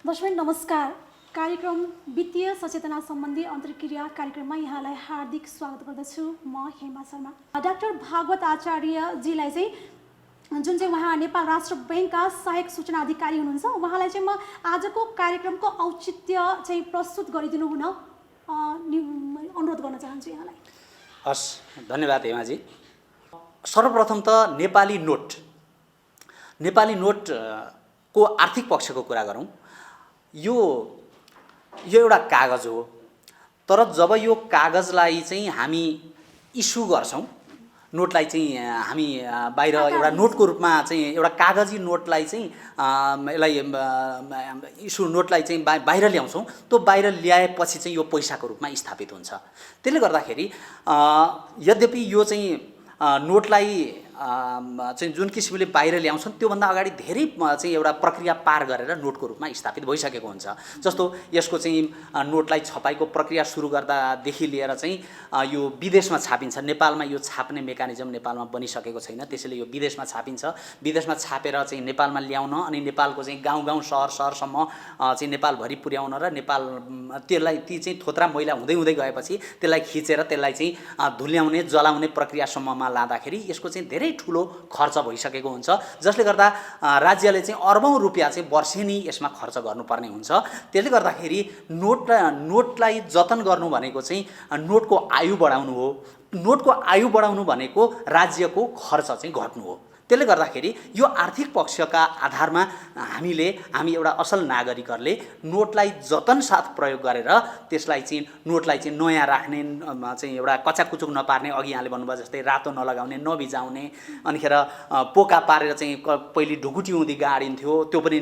दर्शक नमस्कार। कार्यक्रम वित्तीय सचेतना सम्बन्धी अन्तर्क्रिया कार्यक्रममा यहाँलाई हार्दिक स्वागत गर्दछु। म हेमा शर्मा। डाक्टर भागवत आचार्यजीलाई चाहिँ जुन चाहिँ उहाँ नेपाल राष्ट्र बैंकका सहायक सूचना अधिकारी हुनुहुन्छ, उहाँलाई चाहिँ म आजको कार्यक्रमको औचित्य चाहिँ प्रस्तुत गरिदिनु हुन अनुरोध गर्न चाहन्छु यहाँलाई। हस्, धन्यवाद हेमाजी। सर्वप्रथम त नेपाली नोट को आर्थिक पक्षको कुरा गरौँ। यो एउटा कागज हो, तर जब यो कागजलाई चाहिँ हामी इस्यु गर्छौँ, नोटलाई चाहिँ हामी बाहिर एउटा नोटको रूपमा चाहिँ एउटा कागजी नोटलाई चाहिँ यसलाई नोटलाई चाहिँ बाहिर ल्याउँछौँ, त्यो बाहिर ल्याएपछि चाहिँ यो पैसाको रूपमा स्थापित हुन्छ। त्यसले गर्दाखेरि यद्यपि यो चाहिँ नोटलाई चाहिँ जुन किसिमले बाहिर ल्याउँछन् त्योभन्दा अगाडि धेरै चाहिँ एउटा प्रक्रिया पार गरेर नोटको रूपमा स्थापित भइसकेको हुन्छ। जस्तो यसको चाहिँ नोटलाई छपाईको प्रक्रिया सुरु गर्दादेखि लिएर चाहिँ यो विदेशमा छापिन्छ। नेपालमा यो छाप्ने मेकानिजम नेपालमा बनिसकेको छैन, त्यसैले यो विदेशमा छापिन्छ। विदेशमा छापेर चाहिँ नेपालमा ल्याउन अनि नेपालको चाहिँ गाउँ सहरसम्म चाहिँ नेपालभरि पुर्याउन र नेपाल त्यसलाई ती चाहिँ थोत्रा मैला हुँदै हुँदै गएपछि त्यसलाई खिचेर त्यसलाई चाहिँ धुल्याउने जलाउने प्रक्रियासम्ममा लाँदाखेरि यसको चाहिँ धेरै ठुलो खर्च भइसकेको हुन्छ, जसले गर्दा राज्यले चाहिँ अर्बौं रुपियाँ चाहिँ वर्षेनी यसमा खर्च गर्नुपर्ने हुन्छ। त्यसले गर्दाखेरि नोटलाई जतन गर्नु भनेको चाहिँ नोटको आयु बढाउनु हो। नोटको आयु बढाउनु भनेको राज्यको खर्च चाहिँ घट्नु हो। त्यसले गर्दाखेरि यो आर्थिक पक्षका आधारमा हामी एउटा असल नागरिकहरूले नोटलाई जतनसाथ प्रयोग गरेर त्यसलाई चाहिँ नोटलाई चाहिँ नयाँ राख्ने चाहिँ एउटा कचाकुचुक नपार्ने, अघि यहाँले भन्नुभयो जस्तै रातो नलगाउने, नभिजाउने, अनिखेर पोका पारेर चाहिँ पहिले ढुकुटी हुँदी गाडिन्थ्यो, त्यो पनि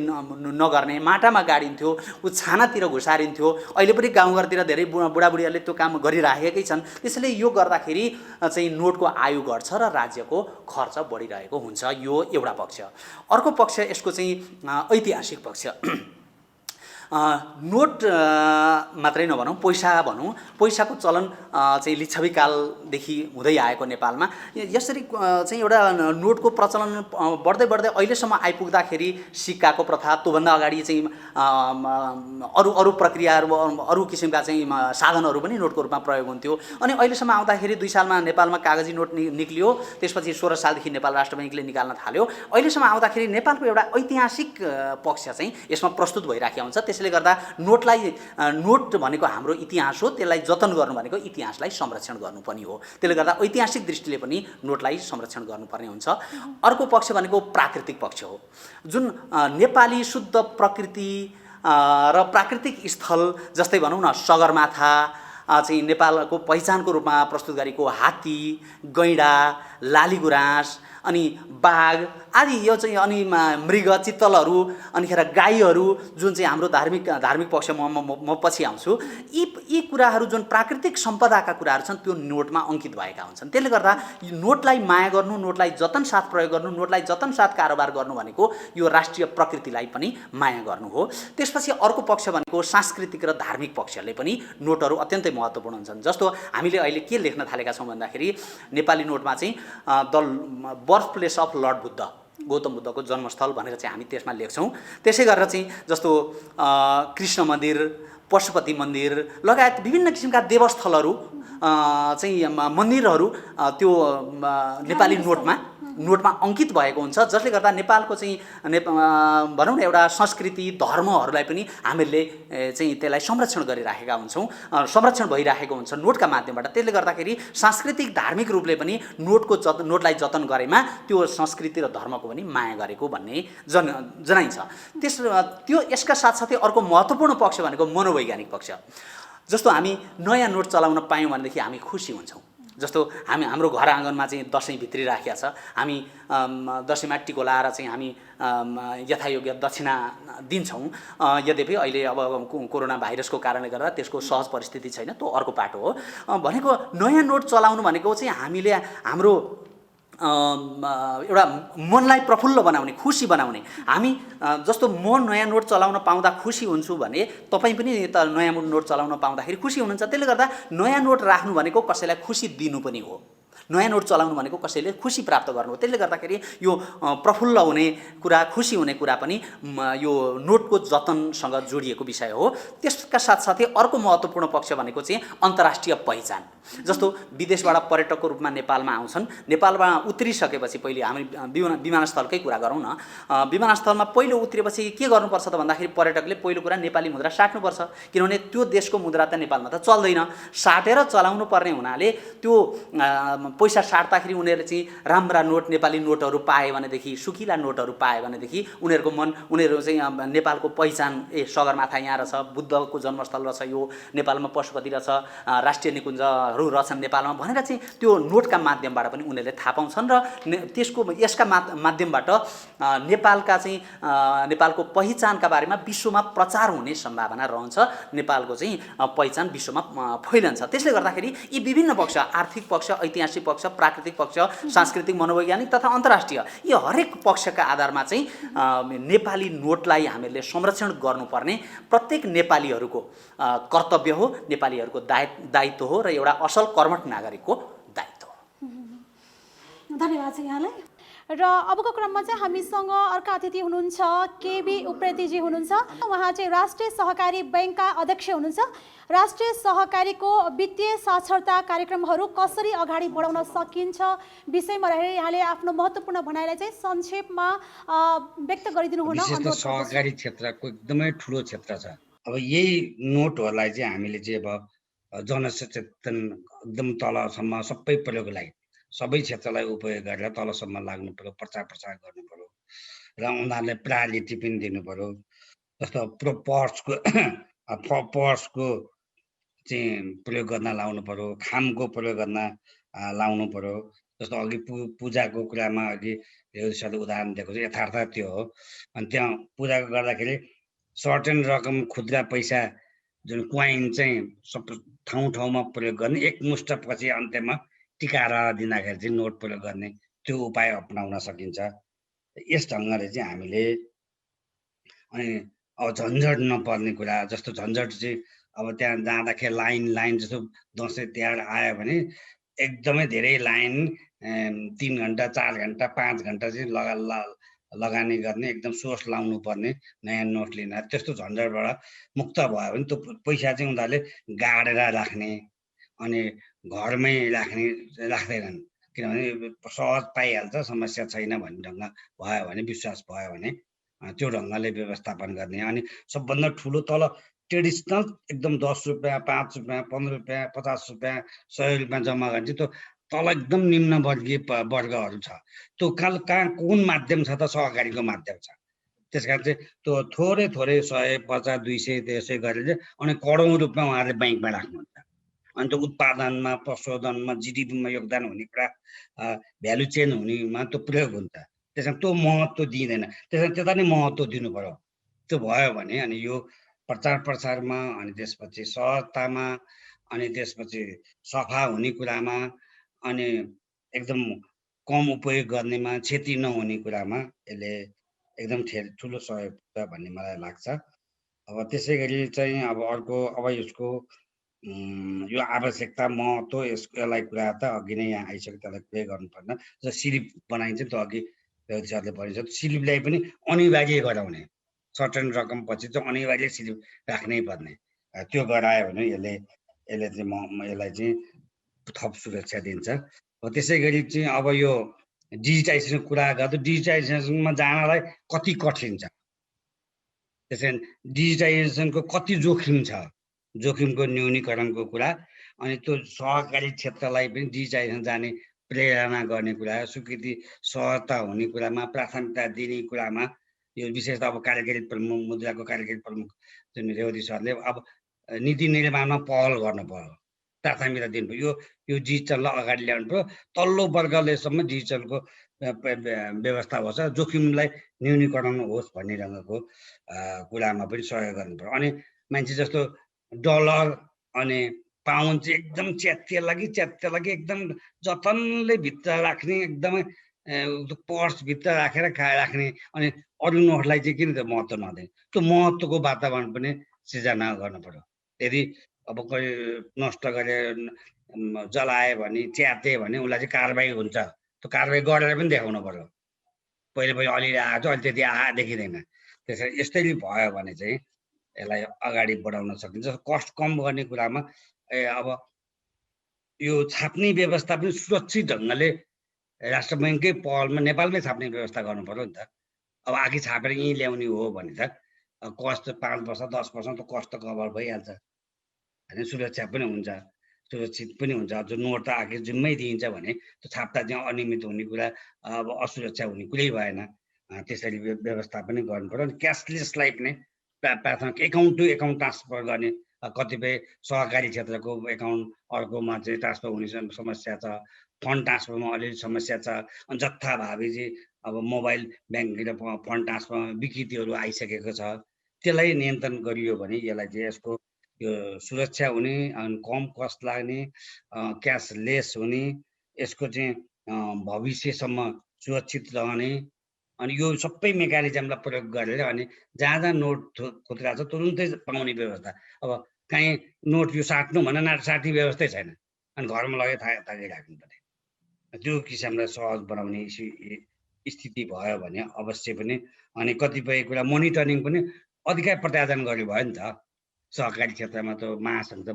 नगर्ने, माटामा गाडिन्थ्यो, छानातिर घुसारिन्थ्यो। अहिले पनि गाउँघरतिर धेरै बुढाबुढीहरूले त्यो काम गरिराखेकै छन्। त्यसैले यो गर्दाखेरि चाहिँ नोटको आयु घट्छ र राज्यको खर्च बढिरहेको हुन्छ। यो एउटा पक्ष। अर्को पक्ष यसको चाहिँ ऐतिहासिक पक्ष। नोट मात्रै नभनौँ, पैसा भनौँ, पैसाको चलन चाहिँ लिच्छवी कालदेखि हुँदै आएको नेपालमा यसरी चाहिँ एउटा नोटको प्रचलन बढ्दै बढ्दै अहिलेसम्म आइपुग्दाखेरि सिक्काको प्रथा, त्योभन्दा अगाडि चाहिँ अरू प्रक्रियाहरू, अरू किसिमका चाहिँ साधनहरू पनि नोटको रूपमा प्रयोग हुन्थ्यो। अनि अहिलेसम्म आउँदाखेरि 2 सालमा नेपालमा कागजी नोट निक्लियो, त्यसपछि 16 सालदेखि नेपाल राष्ट्र बैंकले निकाल्न थाल्यो। अहिलेसम्म आउँदाखेरि नेपालको एउटा ऐतिहासिक पक्ष चाहिँ यसमा प्रस्तुत भइराखेको हुन्छ। त्यसले गर्दा नोट भनेको हाम्रो इतिहास हो, त्यसलाई जतन गर्नु भनेको इतिहासलाई संरक्षण गर्नु पनि हो। त्यसले गर्दा ऐतिहासिक दृष्टिले पनि नोटलाई संरक्षण गर्नुपर्ने हुन्छ। अर्को पक्ष भनेको प्राकृतिक पक्ष हो, जुन नेपाली शुद्ध प्रकृति र प्राकृतिक स्थल जस्तै भनौँ न सगरमाथा चाहिँ नेपालको पहिचानको रूपमा प्रस्तुत गरेको हात्ती, गैँडा, लालीगुराँस अनि बाघ आदि, यो चाहिँ अनि मृग चित्तलहरू, अनिखेर गाईहरू, जुन चाहिँ हाम्रो धार्मिक पक्ष म पछि आउँछु। यी कुराहरू जुन प्राकृतिक सम्पदाका कुराहरू छन् त्यो नोटमा अङ्कित भएका हुन्छन्। त्यसले गर्दा नोटलाई माया गर्नु, नोटलाई जतनसाथ प्रयोग गर्नु, नोटलाई जतनसाथ कारोबार गर्नु भनेको यो राष्ट्रिय प्रकृतिलाई पनि माया गर्नु हो। त्यसपछि अर्को पक्ष भनेको सांस्कृतिक र धार्मिक पक्षले पनि नोटहरू अत्यन्तै महत्त्वपूर्ण हुन्छन्। जस्तो हामीले अहिले के लेख्न थालेका छौँ भन्दाखेरि नेपाली नोटमा चाहिँ the birth place of lord Buddha, Gautam बुद्धको जन्मस्थल भनेर चाहिँ हामी त्यसमा लेख्छौँ। त्यसै गरेर चाहिँ जस्तो कृष्ण मन्दिर, पशुपति मन्दिर लगायत विभिन्न किसिमका देवस्थलहरू चाहिँ मन्दिरहरू त्यो नेपाली नोटमा अङ्कित भएको हुन्छ, जसले गर्दा नेपालको चाहिँ भनौँ न एउटा संस्कृति धर्महरूलाई पनि हामीले चाहिँ त्यसलाई संरक्षण गरिराखेका हुन्छौँ, संरक्षण भइराखेको हुन्छ नोटका माध्यमबाट। त्यसले गर्दाखेरि सांस्कृतिक धार्मिक रूपले पनि नोटलाई जतन गरेमा त्यो संस्कृति र धर्मको पनि माया गरेको भन्ने जनाइन्छ। त्यो यसका साथसाथै अर्को महत्त्वपूर्ण पक्ष भनेको मनोवैज्ञानिक पक्ष। जस्तो हामी नयाँ नोट चलाउन पायौँ भनेदेखि हामी खुसी हुन्छौँ। जस्तो हाम्रो घर आँगनमा चाहिँ दसैँ भित्री राखेको छ, हामी दसैँमा टिको लाएर चाहिँ हामी यथायोग्य दक्षिणा दिन्छौँ। यद्यपि अहिले अब कोरोना भाइरसको कारणले गर्दा त्यसको सहज परिस्थिति छैन, त्यो अर्को पाटो हो। भनेको नयाँ नोट चलाउनु भनेको चाहिँ हामीले हाम्रो एउटा मनलाई प्रफुल्ल बनाउने, खुसी बनाउने। हामी जस्तो म नयाँ नोट चलाउन पाउँदा खुसी हुन्छु भने तपाईँ पनि त नयाँ नोट चलाउन पाउँदाखेरि खुसी हुनुहुन्छ। त्यसले गर्दा नयाँ नोट राख्नु भनेको कसैलाई खुसी दिनु पनि हो। नयाँ नोट चलाउनु भनेको कसैले खुसी प्राप्त गर्नु हो। त्यसले गर्दाखेरि यो प्रफुल्ल हुने कुरा, खुसी हुने कुरा पनि यो नोटको जतनसँग जोडिएको विषय हो। त्यसका साथसाथै अर्को महत्त्वपूर्ण पक्ष भनेको चाहिँ अन्तर्राष्ट्रिय पहिचान। जस्तो विदेशबाट पर्यटकको रूपमा नेपालमा आउँछन्, नेपालमा उत्रिसकेपछि पहिले हामी विमानस्थलकै कुरा गरौँ न। विमानस्थलमा पहिलो उत्रिएपछि के गर्नुपर्छ त भन्दाखेरि पर्यटकले पहिलो कुरा नेपाली मुद्रा साट्नुपर्छ, किनभने त्यो देशको मुद्रा त नेपालमा त चल्दैन। साटेर चलाउनु पर्ने हुनाले त्यो पैसा साट्दाखेरि उनीहरूले चाहिँ राम्रा नोट, नेपाली नोटहरू पाए भनेदेखि, सुकिला नोटहरू पाए भनेदेखि उनीहरू चाहिँ नेपालको पहिचान, सगरमाथा यहाँ रहेछ, बुद्धको जन्मस्थल रहेछ, यो नेपालमा पशुपति रहेछ, राष्ट्रिय निकुञ्जहरू रहेछन् नेपालमा भनेर चाहिँ त्यो नोटका माध्यमबाट पनि उनीहरूले थाहा पाउँछन्। र यसका माध्यमबाट नेपालको पहिचानका बारेमा विश्वमा प्रचार हुने सम्भावना रहन्छ, नेपालको चाहिँ पहिचान विश्वमा फैलन्छ। त्यसले गर्दाखेरि यी विभिन्न पक्ष, आर्थिक पक्ष, ऐतिहासिक पक्ष, प्राकृतिक पक्ष, सांस्कृतिक, मनोवैज्ञानिक तथा अन्तर्राष्ट्रिय, यी हरेक पक्षका आधारमा चाहिँ नेपाली नोटलाई हामीले संरक्षण गर्नुपर्ने प्रत्येक नेपालीहरूको कर्तव्य हो, नेपालीहरूको दायित्व हो र एउटा असल कर्मठ नागरिकको दायित्व हो। धन्यवाद छ यहाँलाई। र अबको क्रममा चाहिँ हामीसँग अर्का अतिथि हुनुहुन्छ, केबी उप्रेतीजी हुनुहुन्छ। उहाँ चाहिँ राष्ट्रिय सहकारी बैङ्कका अध्यक्ष हुनुहुन्छ। राष्ट्रिय सहकारीको वित्तीय साक्षरता कार्यक्रमहरू कसरी अगाडि बढाउन सकिन्छ विषयमा रहेर यहाँले आफ्नो महत्त्वपूर्ण भनाइलाई चाहिँ संक्षेपमा व्यक्त गरिदिनु हुन अनुरोध गर्दछु। सहकारी क्षेत्रको एकदमै ठुलो क्षेत्र छ। अब यही नोटहरूलाई चाहिँ हामीले चाहिँ अब जनसचेतन एकदम तलसम्म सबै प्रयोगको लागि सबै क्षेत्रलाई उपयोग गरेर तलसम्म लाग्नु पर्यो, प्रचार गर्नु पर्यो र उनीहरूलाई प्रायोरिटी पनि दिनु पर्यो। जस्तो पर्सको चाहिँ प्रयोग गर्न लाउनु पर्यो, खामको प्रयोग गर्न लाउनु पर्यो। जस्तो अघि पूजाको कुरामा अघि सरले उदाहरण दिएको छ, यथार्थ त्यो हो। अनि त्यहाँ पूजा गर्दाखेरि सर्टेन रकम खुद्रा पैसा जुन कोइन चाहिँ सब ठाउँमा प्रयोग गर्ने, एकमुष्ट पछि अन्त्यमा टिकाएर दिँदाखेरि चाहिँ नोट प्रयोग गर्ने, त्यो उपाय अपनाउन सकिन्छ। यस ढङ्गले चाहिँ हामीले अनि अब झन्झट नपर्ने कुरा, जस्तो झन्झट चाहिँ अब त्यहाँ जाँदाखेरि लाइन जस्तो दसैँ तिहार आयो भने एकदमै धेरै लाइन 3 घन्टा 4 घन्टा 5 घन्टा चाहिँ लगानी गर्ने, एकदम सोर्स लाउनु पर्ने नयाँ नोट लिन, त्यस्तो झन्झटबाट मुक्त भयो भने त्यो पैसा चाहिँ उनीहरूले गाडेर राख्ने अनि घरमै राख्दैनन्, किनभने सहज पाइहाल्छ, समस्या छैन भन्ने ढङ्ग भयो भने, विश्वास भयो भने त्यो ढङ्गले व्यवस्थापन गर्ने। अनि सबभन्दा ठुलो तल ट्रेडिसनल एकदम 10 रुपियाँ 5 रुपियाँ 15 रुपियाँ 50 रुपियाँ 100 रुपियाँ जम्मा गर्ने त्यो तल एकदम निम्न वर्गीय वर्गहरू छ। त्यो कहाँ कुन माध्यम छ त? सहकारीको माध्यम छ। त्यस कारण चाहिँ त्यो थोरै 100 50 200 त्यसै गरेर अनि करोडौँ रुपियाँ उहाँहरूले ब्याङ्कमा राख्नुहुन्छ। अनि त्यो उत्पादनमा, प्रशोधनमा, जिडिपीमा योगदान हुने कुरा, भ्यालु चेन हुनेमा त्यो प्रयोग हुन्छ। त्यस कारण त्यो महत्त्व दिँदैन, त्यस कारण त्यता नै महत्त्व दिनु पर्यो। त्यो भयो भने अनि यो प्रचारमा अनि त्यसपछि सहजतामा अनि त्यसपछि सफा हुने कुरामा अनि एकदम कम उपयोग गर्नेमा, क्षति नहुने कुरामा यसले एकदम ठुलो सहयोग पुग्छ भन्ने मलाई लाग्छ। अब त्यसै गरी चाहिँ अब अर्को अब यसको यो आवश्यकता महत्त्व यसलाई कुरा त अघि नै यहाँ आइसक्यो, त्यसलाई प्ले गर्नुपर्दैन। जस्तो स्लिप बनाइन्छ, त्यो अघि सरले भनिन्छ, स्लिपलाई पनि अनिवार्य गराउने, सर्टेन रकम पछि चाहिँ अनिवार्य स्लिप राख्नै पर्ने, त्यो गरायो भने यसले चाहिँ यसलाई चाहिँ थप सुरक्षा दिन्छ। त्यसै गरी चाहिँ अब यो डिजिटाइजेसनको कुरा गर्दा डिजिटाइजेसनमा जानलाई कति कठिन छ, त्यसै डिजिटाइजेसनको कति जोखिम छ, जोखिमको न्यूनीकरणको कुरा अनि त्यो सहकारी क्षेत्रलाई पनि डिजिटाइजेसन जाने प्रेरणा गर्ने कुरा, स्वीकृति सहजता हुने कुरामा प्राथमिकता दिने कुरामा यो विशेष अब कार्यकारी प्रमुख, मुद्राको कार्यकारी प्रमुख जुन रेवती सरले अब नीति निर्माणमा पहल गर्नु पर्यो, प्राथमिकता दिनु पर्यो। यो डिजिटललाई अगाडि ल्याउनु पर्यो, तल्लो वर्गलेसम्म डिजिटलको व्यवस्था होस्, जोखिमलाई न्यूनीकरण होस् भन्ने ढङ्गको कुरामा पनि सहयोग गर्नु पर्यो। अनि मान्छे जस्तो डलर अनि पाउन्ड चाहिँ एकदम च्यात्तिया लागि एकदम जतनले भित्र राख्ने, एकदमै पर्सभित्र राखेर राख्ने अनि अरू नोटलाई चाहिँ किन त महत्त्व नदिने, त्यो महत्त्वको वातावरण पनि सिर्जना गर्नु पर्यो। यदि अब नष्ट गरे जलाए भने च्याते भने उसलाई चाहिँ कारबाही हुन्छ। त्यो कारबाही गरेर पनि देखाउनु पर्यो। पहिले अलिअलि आएको छ, अहिले त्यति देखिँदैन। त्यसरी यस्तै भयो भने चाहिँ यसलाई अगाडि बढाउन सकिन्छ। कस्ट कम गर्ने कुरामा अब यो छाप्ने व्यवस्था पनि सुरक्षित ढङ्गले राष्ट्र बैङ्ककै पहलमा नेपालमै छाप्ने व्यवस्था गर्नु पर्यो नि त। अब आखि छापेर यहीँ ल्याउने हो भने त कस्ट 5 वर्ष 10 वर्ष त कस्ट त कभर भइहाल्छ होइन, सुरक्षा पनि हुन्छ, सुरक्षित पनि हुन्छ। जो नोट त आखिर जुम्मै दिइन्छ भने त्यो छाप्दा चाहिँ अनियमित हुने कुरा, अब असुरक्षा हुने कुरै भएन। त्यसरी व्यवस्था पनि गर्नु पर्यो। अनि क्यासलेसलाई पनि प्राथमिक एकाउन्ट टु एकाउन्ट ट्रान्सफर गर्ने, कतिपय सहकारी क्षेत्रको एकाउन्ट अर्कोमा चाहिँ ट्रान्सफर हुने समस्या छ, फन्ड ट्रान्सफरमा अलिअलि समस्या छ। अनि जथाभावी चाहिँ अब मोबाइल ब्याङ्किङ र फन्ड ट्रान्सफरमा विकृतिहरू आइसकेको छ। त्यसलाई नियन्त्रण गरियो भने यसलाई चाहिँ यसको यो सुरक्षा हुने अनि कम कस्ट लाग्ने, क्यासलेस हुने, यसको चाहिँ भविष्यसम्म सुरक्षित रहने, अनि यो सबै मेकानिजमलाई प्रयोग गरेर अनि जहाँ जहाँ नोट खुद्रा छ तुरुन्तै पाउने व्यवस्था। अब कहीँ नोट यो साट्नु भने साट्ने व्यवस्थै छैन, अनि घरमा लगेर थाकिराख्नु पर्ने। त्यो किसिमलाई सहज बनाउने स्थिति भयो भने अवश्य पनि। अनि कतिपय कुरा मोनिटरिङ पनि अधिकार प्रत्यार्जन गर्नु भयो नि त। सहकारी क्षेत्रमा त महासङ्घको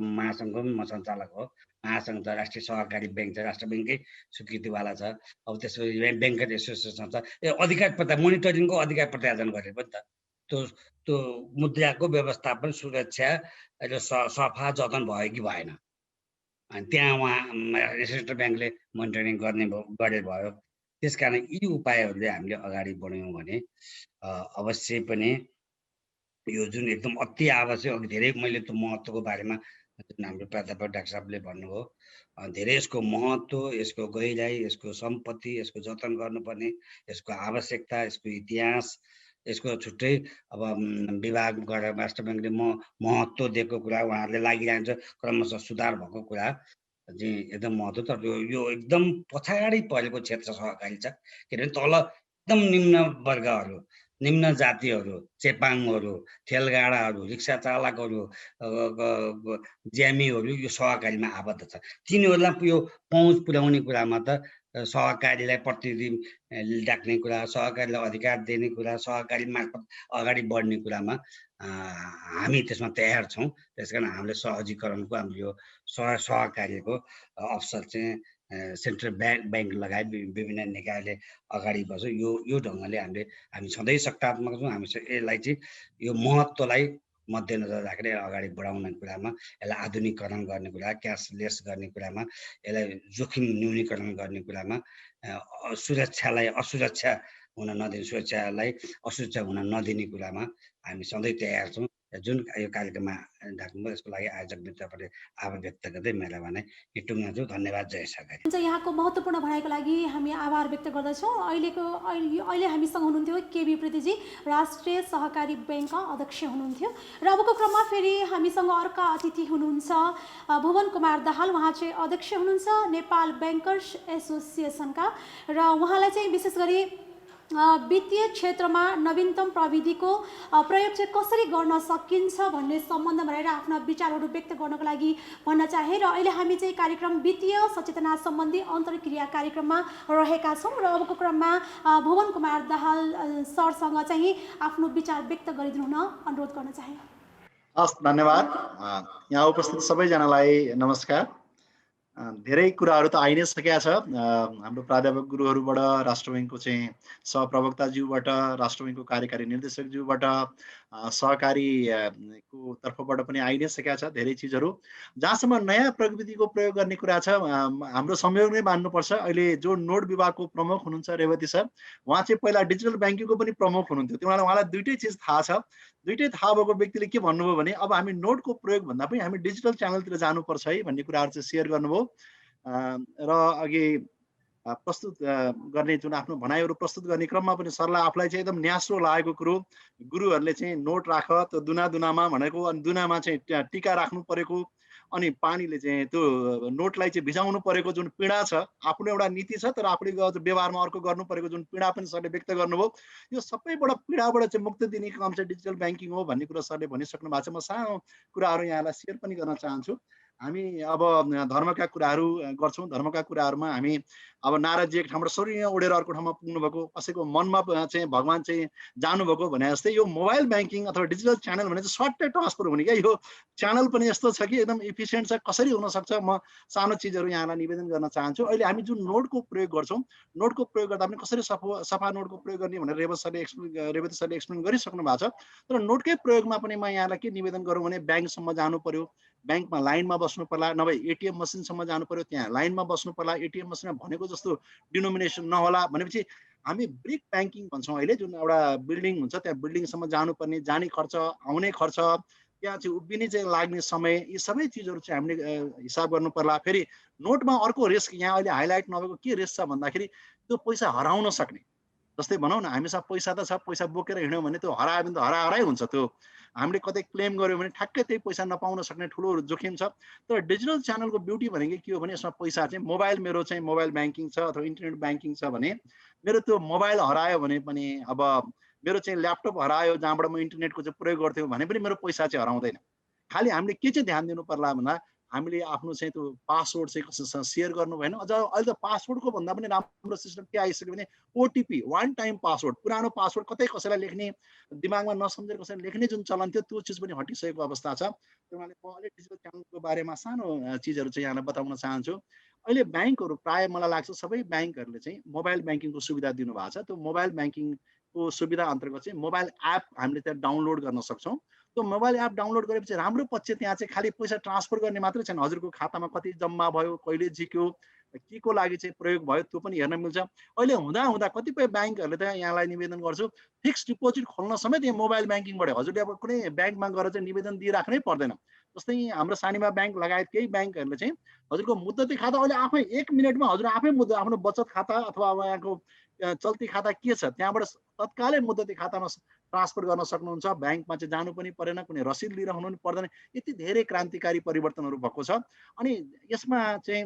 पनि म सञ्चालक हो। महासङ्घ त राष्ट्रिय सहकारी ब्याङ्क छ, राष्ट्र ब्याङ्ककै स्वीकृतिवाला छ। अब त्यसपछि ब्याङ्कर एसोसिएसन छ। अधिकार मोनिटरिङको अधिकार प्रत्यार्जन गरे पनि त त्यो मुद्राको व्यवस्थापन, सुरक्षा र सफा जतन भयो कि भएन। अनि त्यहाँ उहाँ सेन्ट्रल ब्याङ्कले मोनिटरिङ गरे भयो। त्यस कारण यी उपायहरूले हामीले अगाडि बढ्यौँ भने अवश्य पनि यो जुन एकदम अति आवश्यक, धेरै मैले त्यो महत्त्वको बारेमा जुन हाम्रो प्राध्यापक डाक्टर साहबले भन्नुभयो, धेरै यसको महत्त्व, यसको गहिराई, यसको सम्पत्ति, यसको जतन गर्नुपर्ने, यसको आवश्यकता, यसको इतिहास, यसको छुट्टै अब विभाग गरेर राष्ट्र ब्याङ्कले महत्त्व दिएको कुरा उहाँहरूले लागिरहन्छ, क्रमशः सुधार भएको कुरा चाहिँ एकदम महत्त्व। तर यो एकदम पछाडि परेको क्षेत्र सहकारी छ। किनभने तल एकदम निम्न वर्गहरू, निम्न जातिहरू, चेपाङहरू, ठेलगाडाहरू, रिक्सा चालकहरू, ज्यामीहरू यो सहकारीमा आबद्ध छ। तिनीहरूलाई यो पहुँच पुर्याउने कुरामा त सहकारीलाई प्रतिनिधि डाक्ने कुरा, सहकारीलाई अधिकार दिने कुरा, सहकारी मार्फत अगाडि बढ्ने कुरामा हामी त्यसमा तयार छौँ। त्यस कारण हामीले सहजीकरणको हाम्रो यो सहकारीको अवसर चाहिँ सेन्ट्रल ब्याङ्क लगायत विभिन्न निकायले अगाडि बढ्छ। यो ढङ्गले हामी सधैँ सकारात्मक छौँ। हामी यसलाई चाहिँ यो महत्त्वलाई मध्यनजर राखेर अगाडि बढाउने कुरामा, यसलाई आधुनिकीकरण गर्ने कुरा, क्यासलेस गर्ने कुरामा, यसलाई जोखिम न्यूनीकरण गर्ने कुरामा, सुरक्षालाई असुरक्षा हुन नदिने, सुरक्षालाई असुरक्षा हुन नदिने कुरामा हामी सधैँ तयार छौँ। जुन यो कार्यक्रममा ढाक्नुभयो यसको लागि आयोजक मित्रहरूले आभार व्यक्त गर्दै मेरो भनाइ टुङ्ग्याउँछु। धन्यवाद। जय सहकारी। हुन्छ, यहाँको महत्त्वपूर्ण भनाइको लागि हामी आभार व्यक्त गर्दछौँ। अहिले हामीसँग हुनुहुन्थ्यो केबी प्रीतिजी, राष्ट्रिय सहकारी ब्याङ्कका अध्यक्ष हुनुहुन्थ्यो। र अबको क्रममा फेरि हामीसँग अर्का अतिथि हुनुहुन्छ भुवन कुमार दाहाल। उहाँ चाहिँ अध्यक्ष हुनुहुन्छ नेपाल ब्याङ्कर्स एसोसिएसनका, र उहाँलाई चाहिँ विशेष गरी वित्तीय क्षेत्रमा नवीनतम प्रविधिको प्रयोग चाहिँ कसरी गर्न सकिन्छ भन्ने सम्बन्धमा रहेर आफ्ना विचारहरू व्यक्त गर्नको लागि भन्न चाहे। र अहिले हामी चाहिँ कार्यक्रम वित्तीय सचेतना सम्बन्धी अन्तर्क्रिया कार्यक्रममा रहेका छौँ, र अबको क्रममा भुवन कुमार दाहाल सरसँग चाहिँ आफ्नो विचार व्यक्त गरिदिनु हुन अनुरोध गर्न चाहे। हस्, धन्यवाद। यहाँ उपस्थित सबैजनालाई नमस्कार। धेरै कुराहरू त आइ नै सकेका छ। हाम्रो प्राध्यापक गुरुहरूबाट, राष्ट्र ब्याङ्कको चाहिँ सहप्रवक्ताज्यूबाट, राष्ट्र ब्याङ्कको कार्यकारी निर्देशकज्यूबाट, सहकारीको तर्फबाट पनि आइ नै सकेका छ धेरै चिजहरू। जहाँसम्म नयाँ प्रविधिको प्रयोग गर्ने कुरा छ, हाम्रो संयोग नै मान्नुपर्छ। अहिले जो नोट विभागको प्रमुख हुनुहुन्छ रेवती सर, उहाँ चाहिँ पहिला डिजिटल ब्याङ्किङको पनि प्रमुख हुनुहुन्थ्यो। त्यो उहाँलाई दुइटै चिज थाहा छ। दुइटै थाहा भएको व्यक्तिले के भन्नुभयो भने अब हामी नोटको प्रयोग भन्दा पनि हामी डिजिटल च्यानलतिर जानुपर्छ है भन्ने कुराहरू चाहिँ सेयर गर्नुभयो। र अघि प्रस्तुत गर्ने जुन आफ्नो भनाइहरू प्रस्तुत गर्ने क्रममा पनि सरलाई आफूलाई चाहिँ एकदम न्यास्रो लागेको कुरो, गुरुहरूले चाहिँ नोट राख त्यो दुनामा भनेको, अनि दुनामा चाहिँ टिका राख्नु परेको, अनि पानीले चाहिँ त्यो नोटलाई चाहिँ भिजाउनु परेको जुन पीडा छ, आफ्नो एउटा नीति छ तर आफूले व्यवहारमा अर्को गर्नु परेको जुन पीडा पनि सरले व्यक्त गर्नुभयो। यो सबैबाट पीडाबाट चाहिँ मुक्ति दिने काम चाहिँ डिजिटल ब्याङ्किङ हो भन्ने कुरा सरले भनिसक्नु भएको छ। म सानो कुराहरू यहाँलाई सेयर पनि गर्न चाहन्छु। हामी अब धर्मका कुराहरू गर्छौँ। धर्मका कुराहरूमा हामी अब नारदजी एक ठाउँबाट सरिया उडेर अर्को ठाउँमा पुग्नुभएको, कसैको मनमा चाहिँ भगवान चाहिँ जानुभएको भने जस्तै यो मोबाइल ब्याङ्किङ अथवा डिजिटल च्यानल भने चाहिँ सर्टै ट्रान्सफर हुने क्या। यो च्यानल पनि यस्तो छ कि एकदम इफिसियन्ट छ। कसरी हुनसक्छ, म सानो चिजहरू यहाँलाई निवेदन गर्न चाहन्छु। अहिले हामी जुन नोडको प्रयोग गर्छौँ, नोडको प्रयोग गर्दा पनि कसरी सफा नोडको प्रयोग गर्ने भनेर रेवती सरले एक्सप्लेन गरिसक्नु भएको छ। तर नोटकै प्रयोगमा पनि म यहाँलाई के निवेदन गरौँ भने ब्याङ्कसम्म जानु पर्यो, ब्याङ्कमा लाइनमा बस्नु पर्ला, नभए एटिएम मसिनसम्म जानु पर्यो, त्यहाँ लाइनमा बस्नु पर्ला, एटिएम मसिनमा भनेको जस्तो डिनोमिनेसन नहोला भनेपछि हामी ब्रिक ब्याङ्किङ भन्छौँ। अहिले जुन एउटा बिल्डिङ हुन्छ त्यहाँ बिल्डिङसम्म जानुपर्ने जाने खर्च, आउने खर्च, त्यहाँ चाहिँ उभिने चाहिँ लाग्ने समय, यी सबै चिजहरू चाहिँ हामीले हिसाब गर्नु पर्ला। फेरि नोटमा अर्को रिस्क यहाँ अहिले हाइलाइट नभएको के रिस्क छ भन्दाखेरि त्यो पैसा हराउन सक्ने। जस्तै भनौँ न, हामीसँग पैसा त छ, पैसा बोकेर हिँड्यौँ भने त्यो हरायो भने त हराहरै हुन्छ। त्यो हामीले कतै क्लेम गर्यो भने ठ्याक्कै त्यही पैसा नपाउन सक्ने ठुलो जोखिम छ। तर डिजिटल च्यानलको ब्युटी भनेको के हो भने यसमा पैसा चाहिँ मेरो चाहिँ मोबाइल ब्याङ्किङ छ अथवा इन्टरनेट ब्याङ्किङ छ भने मेरो त्यो मोबाइल हरायो भने पनि, अब मेरो चाहिँ ल्यापटप हरायो जहाँबाट म इन्टरनेटको चाहिँ प्रयोग गर्थ्यौँ भने पनि मेरो पैसा चाहिँ हराउँदैन। खालि हामीले के चाहिँ ध्यान दिनु पर्ला भन्दा हामीले आफ्नो चाहिँ त्यो पासवर्ड चाहिँ कसैसँग सेयर गर्नु भएन। अझ अहिले त पासवर्डको भन्दा पनि राम्रो सिस्टम के आइसक्यो भने ओटिपी, वान टाइम पासवर्ड। पुरानो पासवर्ड कतै कसैलाई लेख्ने, दिमागमा नसम्झेर कसैलाई लेख्ने जुन चलन थियो त्यो चिज पनि हटिसकेको अवस्था छ। त्यही भएर म अलिक डिजिटल च्यानलको बारेमा सानो चिजहरू चाहिँ यहाँलाई बताउन चाहन्छु। अहिले ब्याङ्कहरू प्राय मलाई लाग्छ सबै ब्याङ्कहरूले चाहिँ मोबाइल ब्याङ्किङको सुविधा दिनुभएको छ। त्यो मोबाइल ब्याङ्किङको सुविधा अन्तर्गत चाहिँ मोबाइल एप हामीले त्यहाँ डाउनलोड गर्न सक्छौँ। त्यो मोबाइल एप डाउनलोड गरेपछि राम्रो पक्ष त्यहाँ चाहिँ खालि पैसा ट्रान्सफर गर्ने मात्रै छैन, हजुरको खातामा कति जम्मा भयो, कहिले झिक्यो, के को लागि चाहिँ प्रयोग भयो त्यो पनि हेर्न मिल्छ। अहिले हुँदा कतिपय ब्याङ्कहरूले त यहाँलाई निवेदन गर्छु फिक्स्ड डिपोजिट खोल्न समेत यहाँ मोबाइल ब्याङ्किङबाट हजुरले अब कुनै ब्याङ्कमा गएर चाहिँ निवेदन दिइराख्नै पर्दैन। जस्तै हाम्रो सानिमा ब्याङ्क लगायत केही ब्याङ्कहरूले चाहिँ हजुरको मुद्दती खाता अहिले आफै 1 मिनेटमा हजुर आफै आफ्नो बचत खाता अथवा अब यहाँको चल्ती खाता के छ त्यहाँबाट तत्कालै मुद्दती खातामा ट्रान्सफर गर्न सक्नुहुन्छ। ब्याङ्कमा चाहिँ जानु पनि परेन, कुनै रसिद लिइराख्नु पनि पर्दैन। यति धेरै क्रान्तिकारी परिवर्तनहरू भएको छ। अनि यसमा चाहिँ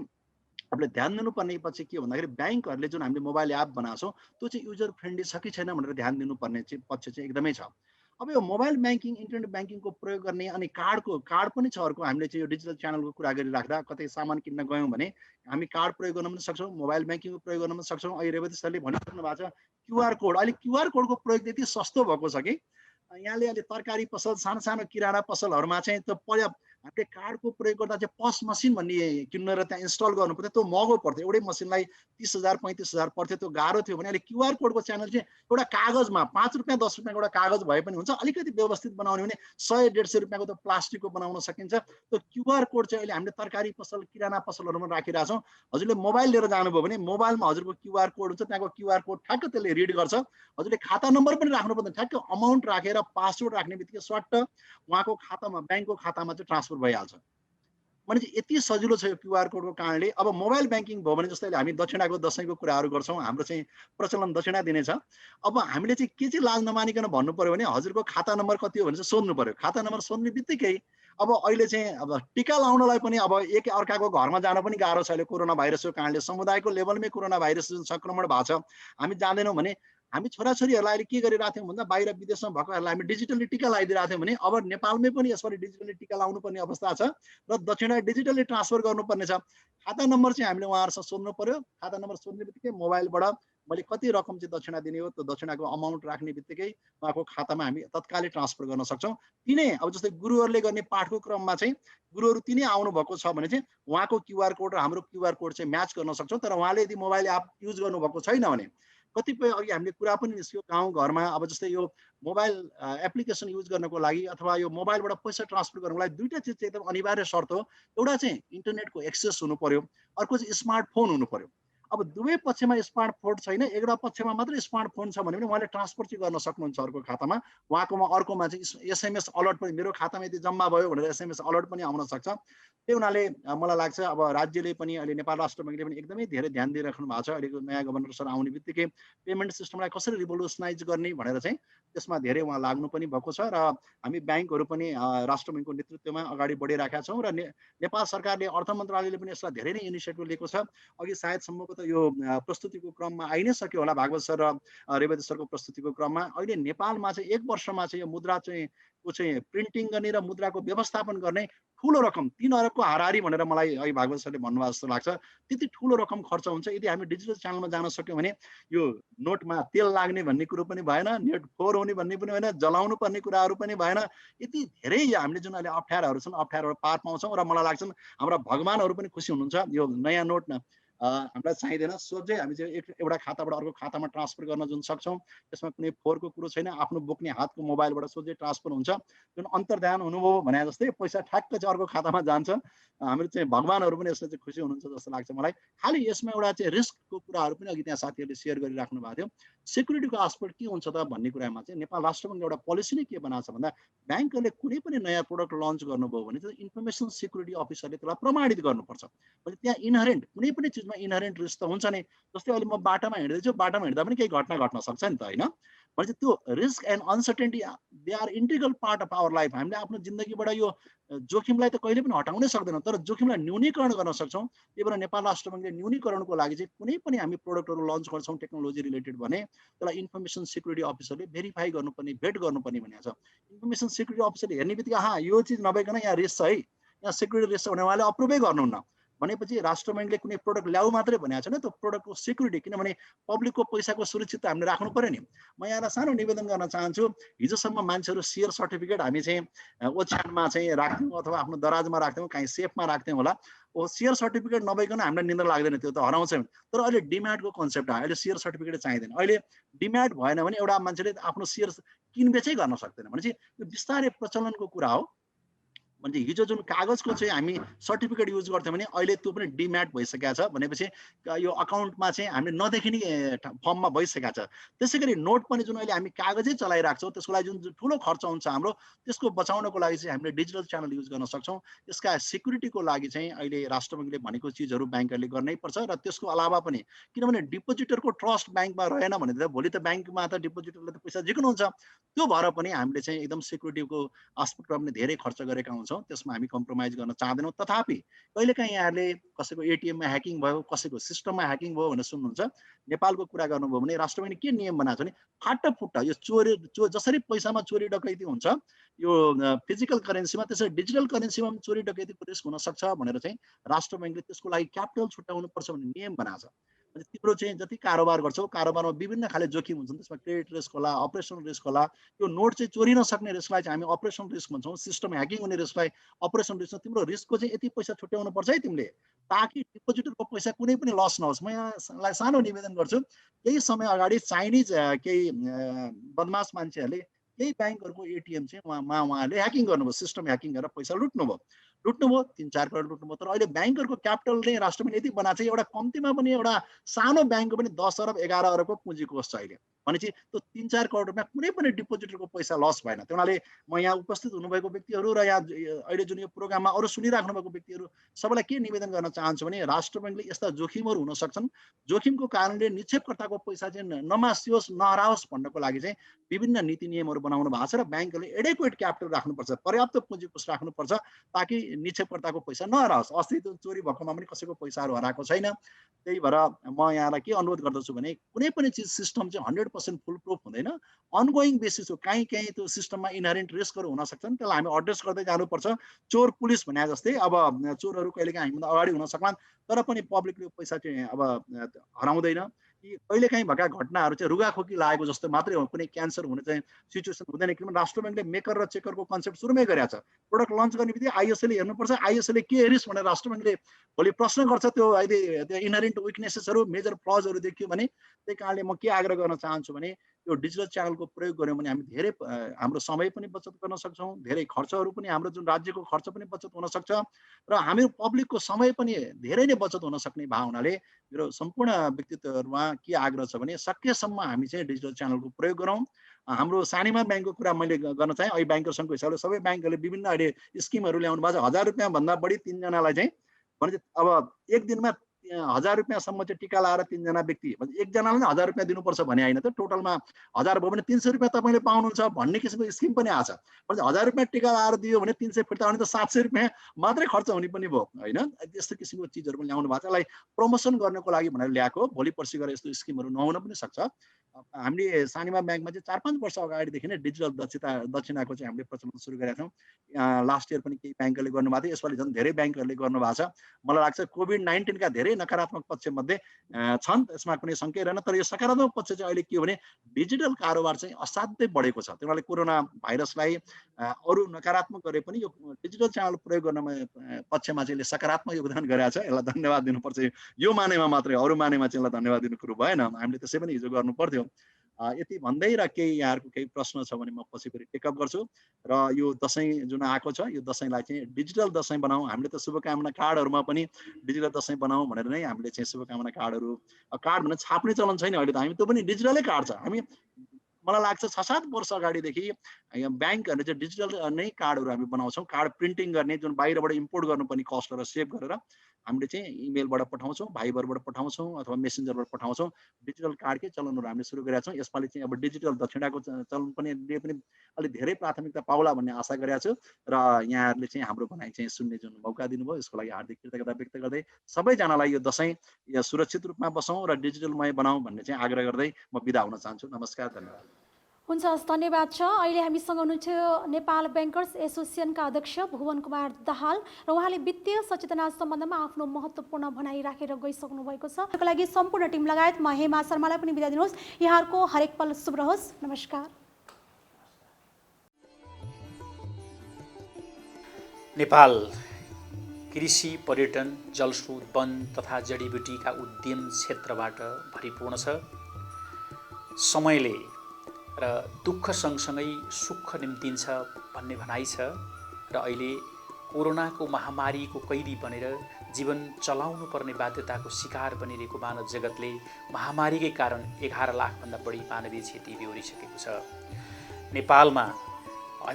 हामीले ध्यान दिनुपर्ने पछि के भन्दाखेरि ब्याङ्कहरूले जुन हामीले मोबाइल एप बनाएको छौँ त्यो चाहिँ युजर फ्रेन्डली छ कि छैन भनेर ध्यान दिनुपर्ने चाहिँ पक्ष चाहिँ एकदमै छ। अब यो मोबाइल ब्याङ्किङ, इन्टरनेट ब्याङ्किङको प्रयोग गर्ने अनि कार्ड पनि छ अर्को। हामीले चाहिँ यो डिजिटल च्यानलको कुरा गरिराख्दा कतै सामान किन्न गयौँ भने हामी कार्ड प्रयोग गर्न पनि सक्छौँ, मोबाइल ब्याङ्किङको प्रयोग गर्न पनि सक्छौँ। अहिले रेवती सरले भनिसक्नु भएको छ क्युआर कोड। अहिले क्युआर कोडको प्रयोग त्यति सस्तो भएको छ कि यहाँले अहिले तरकारी पसल, सानो सानो किराना पसलहरूमा चाहिँ त्यो हामीले कार्डको प्रयोग गर्दा चाहिँ पस मसिन भन्ने किनेर त्यहाँ इन्स्टल गर्नु पर्थ्यो। त्यो महँगो पर्थ्यो, एउटै मसिनलाई 30,000 35,000 पर्थ्यो, त्यो गाह्रो थियो भने अहिले क्युआर कोडको च्यानल चाहिँ एउटा कागजमा 5 रुपियाँ 10 रुपियाँको एउटा कागज भए पनि हुन्छ। अलिकति व्यवस्थित बनाउने भने 100-150 रुपियाँको त्यो प्लास्टिकको बनाउन सकिन्छ। त्यो क्युआर कोड चाहिँ अहिले हामीले तरकारी पसल, किराना पसलहरूमा राखिरहेको छौँ। हजुरले मोबाइल लिएर जानुभयो भने मोबाइलमा हजुरको क्युआर कोड हुन्छ, त्यहाँको क्युआर कोड ठ्याक्क त्यसले रिड गर्छ। हजुरले खाता नम्बर पनि राख्नु पर्दैन, ठ्याक्क अमाउन्ट राखेर पासवर्ड राख्ने बित्तिकै स्वाट्ट उहाँको खातामा, ब्याङ्कको खातामा चाहिँ ट्रान्सफर भइहाल्छ। भने चाहिँ यति सजिलो छ यो क्युआर कोडको कारणले। अब मोबाइल ब्याङ्किङ भयो भने जस्तै हामी दक्षिणाको दसैँको कुराहरू गर्छौँ, हाम्रो चाहिँ प्रचलन दक्षिणा दिने छ। अब हामीले चाहिँ के चाहिँ लाज नमानिकन भन्नु पर्यो भने हजुरको खाता नम्बर कति हो भने चाहिँ सोध्नु पर्यो। खाता नम्बर सोध्ने बित्तिकै अब अहिले चाहिँ अब टिका लाउनलाई पनि अब एक अर्काको घरमा जान पनि गाह्रो छ अहिले कोरोना भाइरसको कारणले। समुदायको लेभलमै कोरोना भाइरस जुन सङ्क्रमण भएको छ, हामी जाँदैनौँ भने हामी छोराछोरीहरूलाई अहिले के गरिरहेको थियौँ भन्दा बाहिर विदेशमा भएकोहरूलाई हामी डिजिटल्ली टिका लगाइदिरहेको थियौँ भने अब नेपालमै पनि यसरी डिजिटल्ली टिका लाउनु पर्ने अवस्था छ र दक्षिणा डिजिटल्ली ट्रान्सफर गर्नुपर्ने छ। खाता नम्बर चाहिँ हामीले उहाँहरूसँग सोध्नु पर्यो। खाता नम्बर सोध्ने बित्तिकै मोबाइलबाट मैले कति रकम चाहिँ दक्षिणा दिने हो त्यो दक्षिणाको अमाउन्ट राख्ने बित्तिकै उहाँको खातामा हामी तत्कालै ट्रान्सफर गर्न सक्छौँ। तिनै अब जस्तै गुरुहरूले गर्ने पाठको क्रममा चाहिँ गुरुहरू तिनै आउनुभएको छ भने चाहिँ उहाँको क्युआर कोड र हाम्रो क्युआर कोड चाहिँ म्याच गर्न सक्छौँ। तर उहाँले यदि मोबाइल एप युज गर्नुभएको छैन भने कतिपय अघि हामीले कुरा पनि निस्क्यो गाउँघरमा अब जस्तै यो मोबाइल एप्लिकेसन युज गर्नको लागि अथवा यो मोबाइलबाट पैसा ट्रान्सफर गर्नको लागि दुईवटा चिज चाहिँ एकदम अनिवार्य शर्त हो। एउटा चाहिँ इन्टरनेटको एक्सेस हुनु पर्यो, अर्को चाहिँ स्मार्टफोन हुनु पर्यो। अब दुवै पक्षमा स्मार्टफोन छैन, एउटा पक्षमा मात्रै स्मार्टफोन छ भने पनि उहाँले ट्रान्सफर चाहिँ गर्न सक्नुहुन्छ अर्को खातामा। उहाँकोमा अर्कोमा चाहिँ एसएमएस अलर्ट पनि मेरो खातामा यदि जम्मा भयो भनेर एसएमएस अलर्ट पनि आउन सक्छ। त्यही हुनाले मलाई लाग्छ अब राज्यले पनि अहिले नेपाल राष्ट्र बैङ्कले पनि एकदमै धेरै ध्यान दिइराख्नु भएको छ। अहिलेको नयाँ गभर्नर सर आउने बित्तिकै पेमेन्ट सिस्टमलाई कसरी रिभोल्युसनाइज गर्ने भनेर चाहिँ त्यसमा धेरै उहाँ लाग्नु पनि भएको छ। र हामी ब्याङ्कहरू पनि राष्ट्र बैङ्कको नेतृत्वमा अगाडि बढिरहेका छौँ र नेपाल सरकारले अर्थ मन्त्रालयले पनि यसलाई धेरै नै इनिसिएटिभ लिएको छ। अघि सायद सम्भवतः त यो प्रस्तुतिको क्रममा आइ नै सक्यो होला भागवत सर र रेवती सरको प्रस्तुतिको क्रममा। अहिले नेपालमा चाहिँ 1 वर्षमा चाहिँ यो मुद्रा चाहिँ प्रिन्टिङ गर्ने र मुद्राको व्यवस्थापन गर्ने ठुलो रकम 3 अरबको हाराहारी भनेर मलाई अहिले भागवत सरले भन्नुभएको जस्तो लाग्छ। त्यति ठुलो रकम खर्च हुन्छ। यदि हामी डिजिटल च्यानलमा जान सक्यौँ भने यो नोटमा तेल लाग्ने भन्ने कुरो पनि भएन, नेट फोहोर हुने भन्ने पनि भएन, जलाउनु पर्ने कुराहरू पनि भएन। यति धेरै हामीले जुन अहिले अप्ठ्याराहरू छन्, अप्ठ्याराहरू पार पाउँछौँ र मलाई लाग्छ हाम्रा भगवानहरू पनि खुसी हुनुहुन्छ। यो नयाँ नोट हामीलाई चाहिँदैन, सोझै हामी चाहिँ एउटा खाताबाट अर्को खातामा ट्रान्सफर गर्न जुन सक्छौँ, त्यसमा कुनै फोहोरको कुरो छैन। आफ्नो बोक्ने हातको मोबाइलबाट सोझै ट्रान्सफर हुन्छ। जुन अन्तर्ध्यान हुनुभयो भने जस्तै पैसा ठ्याक्क चाहिँ अर्को खातामा जान्छ। हामीहरू चाहिँ भगवानहरू पनि यसले चाहिँ खुसी हुनुहुन्छ जस्तो लाग्छ मलाई। खालि यसमा एउटा चाहिँ रिस्कको कुराहरू पनि अघि त्यहाँ साथीहरूले सेयर गरिराख्नु भएको थियो। सिक्युरिटीको आस्पेक्ट के हुन्छ त भन्ने कुरामा चाहिँ नेपाल राष्ट्र ब्याङ्कले एउटा पोलिसी नै के बनाएको छ भन्दा, ब्याङ्कहरूले कुनै पनि नयाँ प्रोडक्ट लन्च गर्नुभयो भने चाहिँ इन्फर्मेसन सिक्युरिटी अफिसरले त्यसलाई प्रमाणित गर्नुपर्छ। भने त्यहाँ इनहेरेन्ट कुनै पनि चिजमा इनहेरेन्ट रिस्क त हुन्छ नै। जस्तै अहिले म बाटामा हिँड्दैछु, बाटामा हिँड्दा पनि केही घटना घट्न सक्छ नि त, होइन? भने त्यो risk and uncertainty they are integral part of our life. हामीले आफ्नो जिन्दगीबाट यो जोखिमलाई त कहिले पनि हटाउनै सक्दैनौँ, तर जोखिमलाई न्यूनीकरण गर्न सक्छौँ। त्यही भएर नेपाल राष्ट्र ब्याङ्कले न्यूनीकरणको लागि चाहिँ कुनै पनि हामी प्रोडक्टहरू लन्च गर्छौँ टेक्नोलोजी रिलेटेड भने त्यसलाई इन्फर्मेसन सिक्युरिटी अफिसरले भेरिफाई गर्नुपर्ने, भेट गर्नुपर्ने भनेको छ। इन्फर्मेसन सिक्युरिटी अफिसरले हेर्ने बित्तिकै यो चिज नभइकन यहाँ रिस्क छ है, यहाँ सिक्युरिटी रिस्क छ भने उहाँले अप्रुभै गर्नुहुन्न। भनेपछि राष्ट्र ब्याङ्कले कुनै प्रोडक्ट ल्याऊ मात्रै भनेको छैन, त्यो प्रोडक्टको सिक्युरिटी, किनभने पब्लिकको पैसाको सुरक्षित हामीले राख्नु पर्यो नि। म यहाँलाई सानो निवेदन गर्न चाहन्छु। हिजोसम्म मान्छेहरू सेयर सर्टिफिकेट हामी चाहिँ ओछ्यानमा चाहिँ राख्थ्यौँ अथवा आफ्नो दराजमा राख्थ्यौँ, काहीँ सेफमा राख्थ्यौँ होला। सेयर सर्टिफिकेट नभइकन हामीलाई निन्द्रा लाग्दैन, त्यो त हराउँछ। तर अहिले डिम्याटको कन्सेप्ट आयो। अहिले सेयर सर्टिफिकेट चाहिँदैन। अहिले डिम्याट भएन भने एउटा मान्छेले आफ्नो सेयर किनबेचै गर्न सक्दैन। भनेपछि यो बिस्तारै प्रचलनको कुरा हो। भने हिजो जुन कागजको चाहिँ हामी सर्टिफिकेट युज गर्थ्यौँ भने अहिले त्यो पनि डिम्याट भइसकेको छ। भनेपछि यो अकाउन्टमा चाहिँ हामीले नदेखिने फर्ममा भइसकेको छ। त्यसै गरी नोट पनि जुन अहिले हामी कागजै चलाइराख्छौँ, त्यसको लागि जुन ठुलो खर्च हुन्छ हाम्रो, त्यसको बचाउनको लागि चाहिँ हामीले डिजिटल च्यानल युज गर्न सक्छौँ। यसका सिक्युरिटीको लागि चाहिँ अहिले राष्ट्र ब्याङ्कले भनेको चिजहरू ब्याङ्कहरूले गर्नै पर्छ। र त्यसको अलावा पनि, किनभने डिपोजिटरको ट्रस्ट ब्याङ्कमा रहेन भने त भोलि त ब्याङ्कमा त डिपोजिटरले त पैसा झिक्नुहुन्छ। त्यो भएर पनि हामीले चाहिँ एकदम सिक्युरिटीको आस्पेक्टमा पनि धेरै खर्च गरेका हुन्छौँ। त्यसमा हामी कम्प्रोमाइज गर्न चाहँदैनौँ। तथापि कहिलेकाहीँ यहाँहरूले कसैको एटिएममा ह्याकिङ भयो, कसैको सिस्टममा ह्याकिङ भयो भनेर सुन्नुहुन्छ। नेपालको कुरा गर्नुभयो भने राष्ट्र ब्याङ्कले के नियम बनाएको छ भने फाटाफुट्टा यो जसरी पैसामा चोरी डकैती हुन्छ यो फिजिकल करेन्सीमा, त्यसरी डिजिटल करेन्सीमा पनि चोरी डकैतीको रिस्क हुनसक्छ भनेर चाहिँ राष्ट्र ब्याङ्कले त्यसको लागि क्यापिटल छुट्याउनु पर्छ भन्ने नियम बनाएको छ। तिम्रो चाहिँ जति कारोबार गर्छौ, कारोबारमा विभिन्न खाले जोखिम हुन्छन्। त्यसमा क्रेडिट रिस्क होला, अपरेसनल रिस्क होला। यो नोट चाहिँ चोरी नसक्ने रिस्कलाई चाहिँ हामी अपरेसनल रिस्क भन्छौँ। सिस्टम ह्याकिङ हुने रिस्कलाई अपरेसनल रिस्क। तिम्रो रिस्कको चाहिँ यति पैसा छुट्याउनु पर्छ है तिमीले, ताकि डिपोजिटरको पैसा कुनै पनि लस नहोस्। म यहाँलाई सानो निवेदन गर्छु। केही समय अगाडि चाइनिज केही बदमास मान्छेहरूले केही ब्याङ्कहरूको एटिएम चाहिँ उहाँहरूले ह्याकिङ गर्नुभयो, सिस्टम ह्याकिङ गरेर पैसा लुट्नुभयो। 3-4 करोड लुट्नुभयो। तर अहिले ब्याङ्कहरूको क्यापिटल नै राष्ट्र ब्याङ्कले यति बनाएको छ, एउटा कम्तीमा पनि एउटा सानो ब्याङ्कको पनि 10 अरब 11 अरबको पुँजी कोष छ अहिले। भनेपछि त्यो 3-4 करोड रुपियाँ कुनै पनि डिपोजिटरको पैसा लस भएन। त्यो हुनाले म यहाँ उपस्थित हुनुभएको व्यक्तिहरू र यहाँ अहिले जुन यो प्रोग्राममा अरू सुनिराख्नु भएको व्यक्तिहरू सबैलाई के निवेदन गर्न चाहन्छु भने राष्ट्र ब्याङ्कले यस्ता जोखिमहरू हुन सक्छन्। जोखिमको कारणले निक्षेपकर्ताको पैसा चाहिँ नमासियोस्, नहराओस् भन्नको लागि चाहिँ विभिन्न नीति नियमहरू बनाउनु भएको छ र ब्याङ्कले एडेक्वेट क्यापिटल राख्नुपर्छ, पर्याप्त पुँजी कोष राख्नुपर्छ, ताकि निक्षेपकर्ताको पैसा नहराओस्। अस्ति त्यो चोरी भएकोमा पनि कसैको पैसाहरू हराएको छैन। त्यही भएर म यहाँलाई के अनुरोध गर्दछु भने कुनै पनि चिज सिस्टम चाहिँ 100% फुल प्रुफ हुँदैन। अनगोइङ बेसिस हो। काहीँ त्यो सिस्टममा इनहेरेन्ट रिस्कहरू हुन सक्छन्, त्यसलाई हामी एड्रेस गर्दै जानुपर्छ। चोर पुलिस भने जस्तै अब चोरहरू कहिलेकाहीँ हामीभन्दा अगाडि हुन सक्लान्, तर पनि पब्लिकले पैसा चाहिँ अब हराउँदैन। यी कहिलेकाहीँ भएका घटनाहरू चाहिँ रुगाखोकी लागेको जस्तो मात्रै हो, कुनै क्यान्सर हुने चाहिँ सिचुएसन हुँदैन। किनभने राष्ट्र ब्याङ्कले मेकर र चेकरको कन्सेप्ट सुरुमै गरेको छ। प्रोडक्ट लन्च गर्ने बित्तिकै आइएसएले हेर्नुपर्छ, आइएसएले के हेरिस् भनेर राष्ट्र ब्याङ्कले भोलि प्रश्न गर्छ। त्यो अहिले त्यो इनहेरेन्ट विकनेसेसहरू, मेजर फ्लजहरू देखियो भने। त्यही कारणले म के आग्रह गर्न चाहन्छु भने यो डिजिटल च्यानलको प्रयोग गऱ्यौँ भने हामी धेरै हाम्रो समय पनि बचत गर्न सक्छौँ, धेरै खर्चहरू पनि, हाम्रो जुन राज्यको खर्च पनि बचत हुन सक्छ र हामी पब्लिकको समय पनि धेरै नै बचत हुन सक्ने भएको हुनाले मेरो सम्पूर्ण व्यक्तित्वहरूमा के आग्रह छ भने सकेसम्म हामी चाहिँ डिजिटल च्यानलको प्रयोग गरौँ। हाम्रो सानीमा ब्याङ्कको कुरा मैले गर्न चाहेँ। अहिले ब्याङ्कर सङ्घको हिसाबले सबै ब्याङ्कहरूले विभिन्न अहिले स्किमहरू ल्याउनु भएको छ। 1000 रुपियाँ भन्दा बढी 3 जनालाई चाहिँ भने अब एक दिनमा 1000 रुपियाँसम्म चाहिँ टिका लाएर 3 जना व्यक्ति एकजनाले नै 1000 रुपियाँ दिनुपर्छ भने होइन त, टोटलमा 1000 भयो भने 300 रुपियाँ तपाईँले पाउनुहुन्छ भन्ने किसिमको स्किम पनि आछ। 1000 रुपियाँ टिका लाएर दियो भने 300 फिर्ता भने त 700 रुपियाँ मात्रै खर्च हुने पनि भयो होइन। त्यस्तो किसिमको चिजहरू पनि ल्याउनु भएको छ। यसलाई प्रमोसन गर्नको लागि भनेर ल्याएको हो। भोलि पर्सि गएर यस्तो स्किमहरू नहुन पनि सक्छ। हामीले सानिमा ब्याङ्कमा चाहिँ 4-5 वर्ष अगाडिदेखि नै डिजिटल दक्षिणाको चाहिँ हामीले प्रचलन सुरु गरेका छौँ। लास्ट इयर पनि केही ब्याङ्कहरूले गर्नुभएको थियो, यसपालि झन् धेरै ब्याङ्कहरूले गर्नुभएको छ। मलाई लाग्छ कोभिड-19 का धेरै नकारात्मक पक्षमध्ये छन्, यसमा कुनै शङ्कै रहेन। तर यो सकारात्मक पक्ष चाहिँ अहिले के हो भने डिजिटल कारोबार चाहिँ असाध्यै बढेको छ। त्यही भएर कोरोना भाइरसलाई अरू नकारात्मक गरे पनि यो डिजिटल च्यानल प्रयोग गर्नमा पक्षमा चाहिँ यसले सकारात्मक योगदान गरेको छ। यसलाई धन्यवाद दिनुपर्छ। यो मानेमा मात्रै, अरू मानेमा चाहिँ यसलाई धन्यवाद दिनु कुरो भएन। हामीले त्यसै पनि हिजो गर्नु पर्थ्यो। यति भन्दै र केही यहाँहरूको केही प्रश्न छ भने म पछि फेरि टेकअप गर्छु। र यो दसैँ जुन आएको छ, यो दसैँलाई चाहिँ डिजिटल दसैँ बनाऊ। हामीले त शुभकामना कार्डहरूमा पनि डिजिटल दसैँ बनाऊ भनेर नै हामीले चाहिँ शुभकामना कार्डहरू, कार्ड भनेर छाप्ने चलन छैन अहिले त, हामी त्यो पनि डिजिटलै कार्ड छ। हामी मलाई लाग्छ 6-7 वर्ष अगाडिदेखि ब्याङ्कहरूले चाहिँ डिजिटल नै कार्डहरू हामी बनाउँछौँ। कार्ड प्रिन्टिङ गर्ने, जुन बाहिरबाट इम्पोर्ट गर्नुपर्ने कस्टहरू सेभ गरेर हामीले चाहिँ इमेलबाट पठाउँछौँ, भाइबरबाट पठाउँछौँ अथवा मेसेन्जरबाट पठाउँछौँ। डिजिटल कार्डकै चलनहरू हामीले सुरु गरेका छौँ। यसपालि चाहिँ अब डिजिटल दक्षिणाको चलन पनि अलिक धेरै प्राथमिकता पाउला भन्ने आशा गरेका छु। र यहाँहरूले चाहिँ हाम्रो भनाइ चाहिँ सुन्ने जुन मौका दिनुभयो, यसको लागि हार्दिक कृतज्ञता व्यक्त गर्दै सबैजनालाई यो दसैँ सुरक्षित रूपमा बसौँ र डिजिटलमय बनाऊ भन्ने चाहिँ आग्रह गर्दै म बिदा हुन चाहन्छु। नमस्कार, धन्यवाद। हुन्छ, हस्, धन्यवाद छ। अहिले हामीसँग हुनुहुन्थ्यो नेपाल ब्याङ्कर्स एसोसिएसनका अध्यक्ष भुवन कुमार दाहाल र उहाँले वित्तीय सचेतना सम्बन्धमा आफ्नो महत्त्वपूर्ण भनाइ राखेर गइसक्नु भएको छ। त्यसको लागि सम्पूर्ण टिम लगायत म हेमा शर्मालाई पनि बिदा दिनुहोस्। यहाँहरूको हरेक पल शुभ रहोस्। नमस्कार। नेपाल कृषि, पर्यटन, जलस्रोत, वन तथा जडीबुटीका उद्यम क्षेत्रबाट भरिपूर्ण छ। समयले र दुःख सँगसँगै सुख निम्तिन्छ भन्ने भनाइ छ र अहिले कोरोनाको महामारीको कैदी बनेर जीवन चलाउनु पर्ने बाध्यताको शिकार बनिरहेको मानव जगतले महामारीकै कारण 11 लाखभन्दा बढी मानवीय क्षति बेहोरिसकेको छ। नेपालमा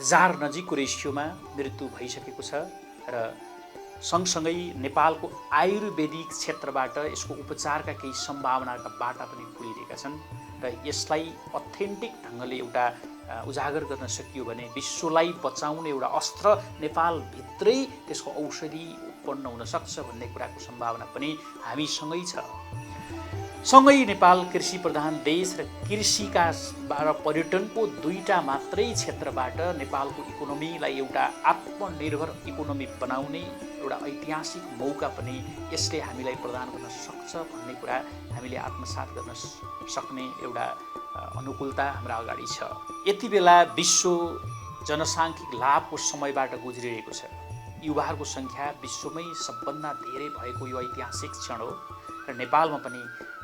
1000 नजिकको रेसियोमा मृत्यु भइसकेको छ र सँगसँगै नेपालको आयुर्वेदिक क्षेत्रबाट यसको उपचारका केही सम्भावनाका बाटा पनि खुलिरहेका छन् र यसलाई अथेन्टिक ढङ्गले एउटा उजागर गर्न सकियो भने विश्वलाई बचाउने एउटा अस्त्र नेपालभित्रै त्यसको औषधि उत्पन्न हुन सक्छ भन्ने कुराको सम्भावना पनि हामीसँगै छ। सँगै नेपाल कृषि प्रधान देश र कृषिका र पर्यटनको दुईटा मात्रै क्षेत्रबाट नेपालको इकोनोमीलाई एउटा आत्मनिर्भर इकोनोमी बनाउने एउटा ऐतिहासिक मौका पनि यसले हामीलाई प्रदान गर्न सक्छ भन्ने कुरा हामीले आत्मसात गर्न सक्ने एउटा अनुकूलता हाम्रा अगाडि छ। यति बेला विश्व जनसाङ्ख्यिक लाभको समयबाट गुज्रिरहेको छ। युवाहरूको सङ्ख्या विश्वमै सबभन्दा धेरै भएको यो ऐतिहासिक क्षण हो र नेपालमा पनि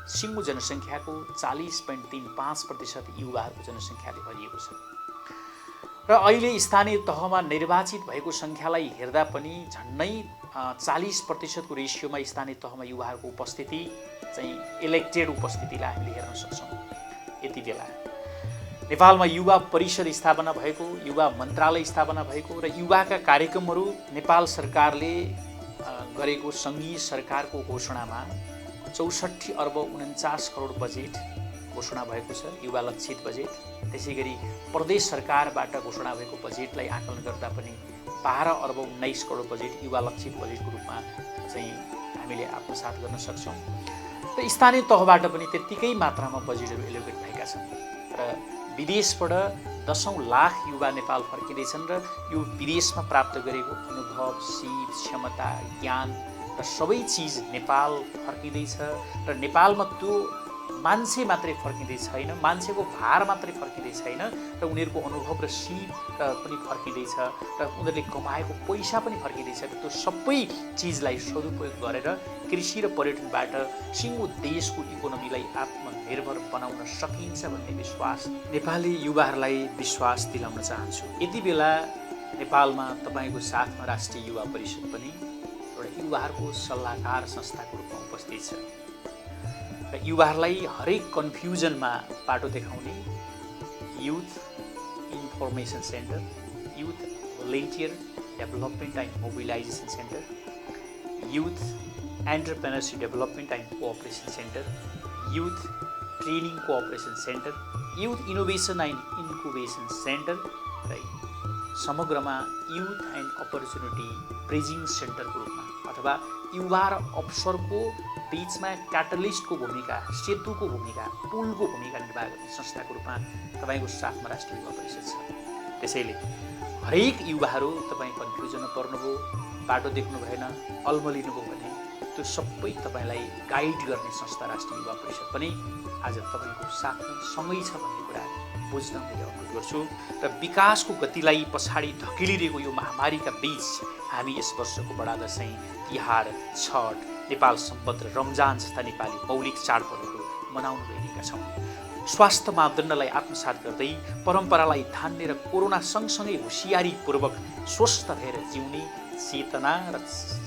सिङ्गो जनसङ्ख्याको 40.35% युवाहरूको जनसङ्ख्याले भरिएको छ र अहिले स्थानीय तहमा निर्वाचित भएको सङ्ख्यालाई हेर्दा पनि झन्डै 40% को रेसियोमा स्थानीय तहमा युवाहरूको उपस्थिति चाहिँ इलेक्टेड उपस्थितिलाई हामीले हेर्न सक्छौँ। यति बेला नेपालमा युवा परिषद स्थापना भएको, युवा मन्त्रालय स्थापना भएको र युवाका कार्यक्रमहरू नेपाल सरकारले गरेको सङ्घीय सरकारको घोषणामा 64 अर्ब 49 करोड बजेट घोषणा भएको छ, युवा लक्षित बजेट। त्यसै गरी प्रदेश सरकारबाट घोषणा भएको बजेटलाई आकलन गर्दा पनि 12 अर्ब 19 करोड बजेट युवा लक्षित बजेटको रूपमा चाहिँ हामीले आत्मसात गर्न सक्छौँ र स्थानीय तहबाट पनि त्यत्तिकै मात्रामा बजेटहरू एलोकेट भएका छन् र विदेशबाट 10 लाख युवा नेपाल फर्किँदैछन् र यो विदेशमा प्राप्त गरेको अनुभव, सिप, क्षमता, ज्ञान र सबै चिज नेपाल फर्किँदैछ र नेपालमा त्यो मान्छे मात्रै फर्किँदै छैन, मान्छेको भार मात्रै फर्किँदै छैन र उनीहरूको अनुभव र सिप पनि फर्किँदैछ र उनीहरूले कमाएको पैसा पनि फर्किँदैछ। त्यो सबै चिजलाई सदुपयोग गरेर कृषि र पर्यटनबाट सिङ्गो देशको इकोनोमीलाई आत्मनिर्भर बनाउन सकिन्छ भन्ने विश्वास नेपाली युवाहरूलाई विश्वास दिलाउन चाहन्छु। यति बेला नेपालमा तपाईँको साथमा राष्ट्रिय युवा परिषद पनि एउटा युवाहरूको सल्लाहकार संस्थाको रूपमा उपस्थित छ र युवाहरूलाई हरेक कन्फ्युजनमा बाटो देखाउने youth information centre, youth volunteer development and mobilisation centre, youth entrepreneurship development and cooperation centre, youth training cooperation centre, youth innovation and incubation centre र समग्रमा युथ एन्ड अपर्च्युनिटी ब्रिजिङ सेन्टरको रूपमा अथवा युवा र अवसरको बिचमा क्याटलिस्टको भूमिका, सेतुको भूमिका, पुलको भूमिका निर्वाह गर्ने संस्थाको रूपमा तपाईँको साथमा राष्ट्रिय युवा परिषद छ। त्यसैले हरेक युवाहरू तपाईँ कन्फ्युजनमा पर्नुभयो, बाटो देख्नु भएन, अल्मलिनुभयो भने त्यो सबै तपाईँलाई गाइड गर्ने संस्था राष्ट्रिय युवा परिषद पनि आज तपाईँको साथमै सँगै छ भन्ने कुरा बुझ्न मैले अनुरोध गर्छु। र विकासको गतिलाई पछाडि धकेलिरहेको यो महामारीका बीच हामी यस वर्षको बडा दशैँ, तिहार, छठ, नेपाल सम्बत र रमजान जस्ता नेपाली मौलिक चाडपर्वहरू मनाउन गइरहेका छौँ। स्वास्थ्य मापदण्डलाई आत्मसात गर्दै परम्परालाई थान्ने र कोरोना सँगसँगै होसियारीपूर्वक स्वस्थ भएर जिउने चेतना र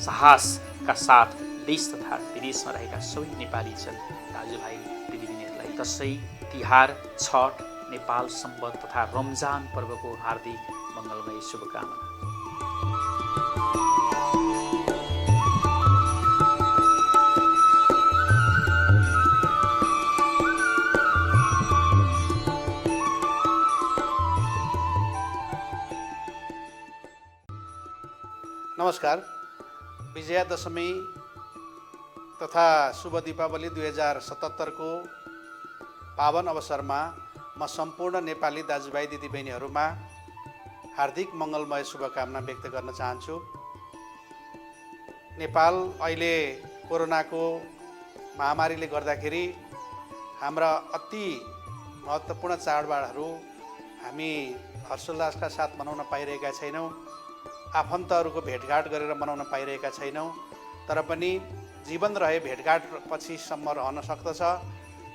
साहसका साथ देश तथा विदेशमा रहेका सबै नेपाली दाजुभाइ दिदीबहिनीहरूलाई दसैँ, तिहार, छठ, नेपाल सम्बत तथा रमजान पर्वको हार्दिक मङ्गलमय शुभकामना। नमस्कार। विजयादशमी तथा शुभ दीपावली 2077 को पावन अवसरमा म सम्पूर्ण नेपाली दाजुभाइ दिदीबहिनीहरूमा हार्दिक मङ्गलमय शुभकामना व्यक्त गर्न चाहन्छु। नेपाल अहिले कोरोनाको महामारीले गर्दाखेरि हाम्रा अति महत्त्वपूर्ण चाडबाडहरू हामी हर्षोल्लासका साथ मनाउन पाइरहेका छैनौँ। आफन्तहरूको भेटघाट गरेर मनाउन पाइरहेका छैनौँ। तर पनि जीवन रहे भेटघाट पछिसम्म रहन सक्दछ।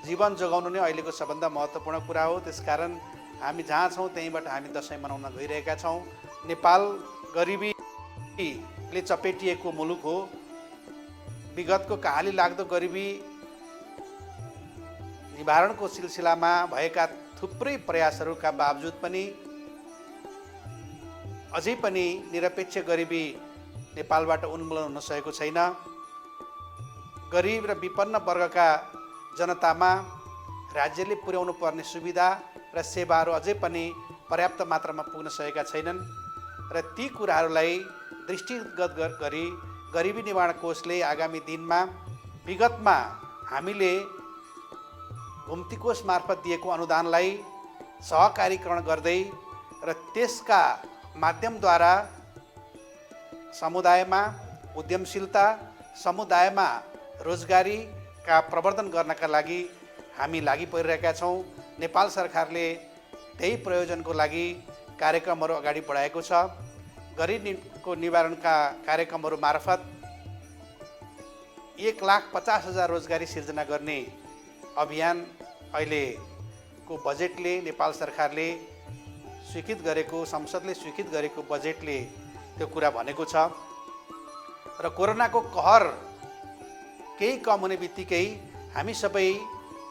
जीवन जोगाउनु नै अहिलेको सबभन्दा महत्त्वपूर्ण कुरा हो। त्यसकारण हामी जहाँ छौँ त्यहीँबाट हामी दसैँ मनाउन गइरहेका छौँ। नेपाल गरिबीले चपेटिएको मुलुक हो। विगतको कहाली लाग्दो गरिबी निवारणको सिलसिलामा भएका थुप्रै प्रयासहरूका बावजुद पनि अझै पनि निरपेक्ष गरिबी नेपालबाट उन्मूलन हुन सकेको छैन। गरिब र विपन्न वर्गका जनतामा राज्यले पुर्याउनु पर्ने सुविधा र सेवाहरू अझै पनि पर्याप्त मात्रामा पुग्न सकेका छैनन् र ती कुराहरूलाई दृष्टिगत गरी गरिबी निवारण कोषले आगामी दिनमा विगतमा हामीले घुम्ती कोष मार्फत दिएको अनुदानलाई सहकारीकरण गर्दै र त्यसका माध्यमद्वारा समुदायमा उद्यमशीलता, समुदायमा रोजगारीका प्रवर्धन गर्नका लागि हामी लागि परिरहेका छौँ। नेपाल सरकारले त्यही प्रयोजनको लागि कार्यक्रमहरू अगाडि बढाएको छ। गरिबीको निवारणका कार्यक्रमहरू मार्फत 1,50,000 रोजगारी सिर्जना गर्ने अभियान अहिलेको बजेटले नेपाल सरकारले स्वीकृत गरेको, संसदले स्वीकृत गरेको बजेटले त्यो कुरा भनेको छ। र कोरोनाको कहर केही कम हुने बित्तिकै हामी सबै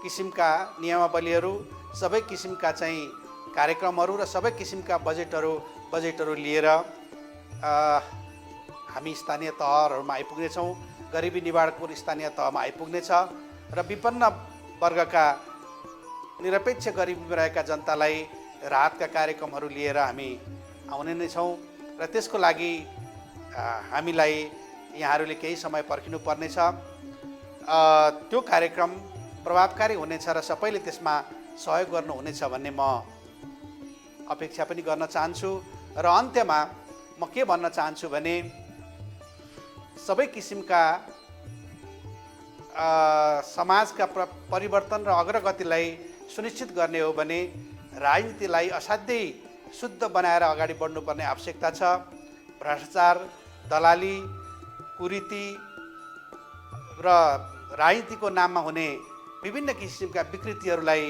किसिमका नियमावलीहरू, सबै किसिमका चाहिँ कार्यक्रमहरू र सबै किसिमका बजेटहरू लिएर हामी स्थानीय तहहरूमा आइपुग्नेछौँ। गरिबी निवारणको स्थानीय तहमा आइपुग्नेछ र विपन्न वर्गका निरपेक्ष गरिबीमा रहेका जनतालाई राहतका कार्यक्रमहरू लिएर हामी आउने नै छौँ र त्यसको लागि हामीलाई यहाँहरूले केही समय पर्खिनु पर्नेछ। त्यो कार्यक्रम प्रभावकारी हुनेछ र सबैले त्यसमा सहयोग गर्नुहुनेछ भन्ने म अपेक्षा पनि गर्न चाहन्छु। र अन्त्यमा म के भन्न चाहन्छु भने सबै किसिमका समाजका परिवर्तन र अग्रगतिलाई सुनिश्चित गर्ने हो भने राजनीतिलाई असाध्यै शुद्ध बनाएर अगाडि बढ्नुपर्ने आवश्यकता छ। भ्रष्टाचार, दलाली, कुरीति र राजनीतिको नाममा हुने विभिन्न किसिमका विकृतिहरूलाई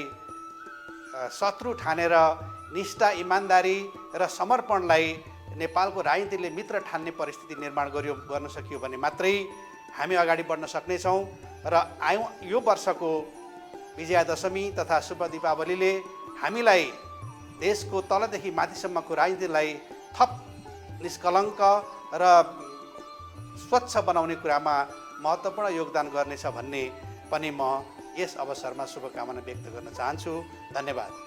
शत्रु ठानेर निष्ठा, इमान्दारी र समर्पणलाई नेपालको राजनीतिले मित्र ठान्ने परिस्थिति निर्माण गर्न सकियो भने मात्रै हामी अगाडि बढ्न सक्नेछौँ। र यो वर्षको विजयादशमी तथा शुभ दीपावलीले हामीलाई देशको तलदेखि माथिसम्मको राजनीतिलाई थप निष्कलङ्क र स्वच्छ बनाउने कुरामा महत्त्वपूर्ण योगदान गर्नेछ भन्ने पनि म यस अवसरमा शुभकामना व्यक्त गर्न चाहन्छु। धन्यवाद।